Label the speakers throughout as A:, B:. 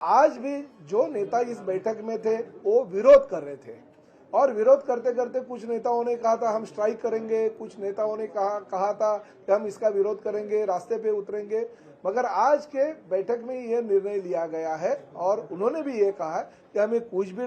A: आज भी जो नेता इस बैठक में थे वो विरोध कर रहे थे और विरोध करते करते कुछ नेताओं ने कहा था हम स्ट्राइक करेंगे, कुछ नेताओं ने कहा था कि हम इसका विरोध करेंगे, रास्ते पे उतरेंगे। मगर आज के बैठक में ये निर्णय लिया गया है और उन्होंने भी ये कहा है कि हमें कुछ भी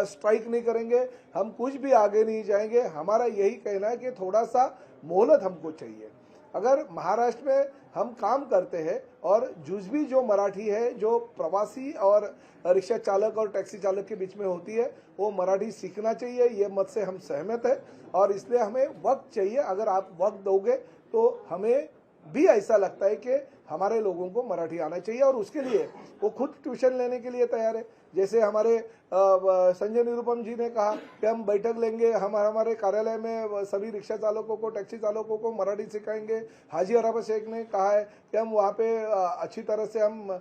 A: स्ट्राइक नहीं करेंगे, हम कुछ भी आगे नहीं जाएंगे। हमारा यही कहना है कि थोड़ा सा मोहलत हमको चाहिए। अगर महाराष्ट्र में हम काम करते हैं और जुजबी जो मराठी है, जो प्रवासी और रिक्शा चालक और टैक्सी चालक के बीच में होती है, वो मराठी सीखना चाहिए, ये मत से हम सहमत है और इसलिए हमें वक्त चाहिए। अगर आप वक्त दोगे तो हमें भी ऐसा लगता है कि हमारे लोगों को मराठी आना चाहिए और उसके लिए वो खुद ट्यूशन लेने के लिए तैयार है। जैसे हमारे संजय निरुपम जी ने कहा कि हम बैठक लेंगे, हम हमारे कार्यालय में सभी रिक्शा चालकों को, टैक्सी चालकों को मराठी सिखाएंगे। हाजी अराफत शेख ने कहा है कि हम वहाँ पे अच्छी तरह से हम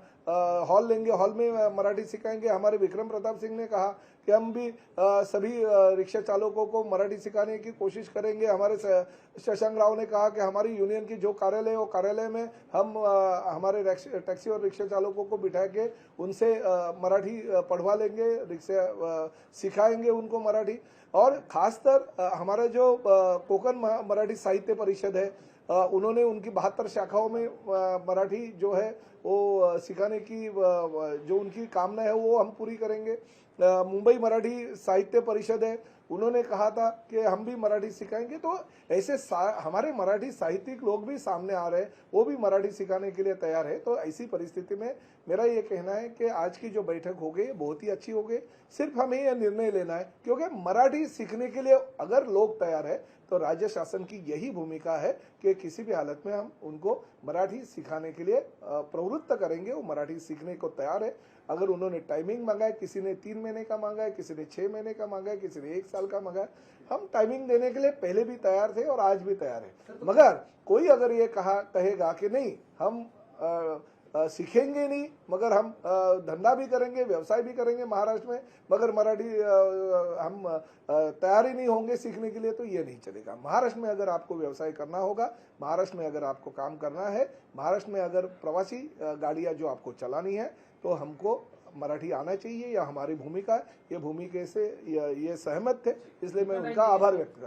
A: हॉल लेंगे, हॉल में मराठी सिखाएंगे। हमारे विक्रम प्रताप सिंह ने कहा कि हम भी सभी रिक्शा चालकों को मराठी सिखाने की कोशिश करेंगे। हमारे शशांक राव ने कहा कि हमारी यूनियन की जो कार्यालय है वो कार्यालय में हम हमारे टैक्सी और रिक्शा चालकों को बिठा के उनसे मराठी पढ़वा लेंगे, रिक्शा सिखाएंगे उनको मराठी। और खासकर हमारा जो कोकण मराठी साहित्य परिषद है, उन्होंने उनकी 72 शाखाओं में मराठी जो है वो सिखाने की जो उनकी कामना है वो हम पूरी करेंगे। मुंबई मराठी साहित्य परिषद है, उन्होंने कहा था कि हम भी मराठी सिखाएंगे। तो ऐसे हमारे मराठी साहित्यिक लोग भी सामने आ रहे हैं, वो भी मराठी सिखाने के लिए तैयार है। तो ऐसी परिस्थिति में मेरा ये कहना है कि आज की जो बैठक हो गई बहुत ही अच्छी हो गई। सिर्फ हमें यह निर्णय लेना है क्योंकि मराठी सीखने के लिए अगर लोग तैयार है तो राज्य शासन की यही भूमिका है कि किसी भी हालत में हम उनको मराठी सिखाने के लिए प्रवृत्त करेंगे। वो मराठी सीखने को तैयार है। अगर उन्होंने टाइमिंग मांगा है, किसी ने 3 महीने का मांगा है, किसी ने 6 महीने का मांगा है, किसी ने 1 साल का मांगा है, हम टाइमिंग देने के लिए पहले भी तैयार थे और आज भी तैयार है। मगर कोई अगर ये कहेगा कि नहीं हम सीखेंगे नहीं मगर हम धंधा भी करेंगे, व्यवसाय भी करेंगे महाराष्ट्र में, मगर मराठी हम तैयार ही नहीं होंगे सीखने के लिए, तो ये नहीं चलेगा। महाराष्ट्र में अगर आपको व्यवसाय करना होगा, महाराष्ट्र में अगर आपको काम करना है, महाराष्ट्र में अगर प्रवासी गाड़ियां जो आपको चलानी है, तो हमको मराठी आना चाहिए। या हमारी भूमिका, ये भूमिका से ये सहमत थे, इसलिए मैं उनका आभार व्यक्त करता हूं।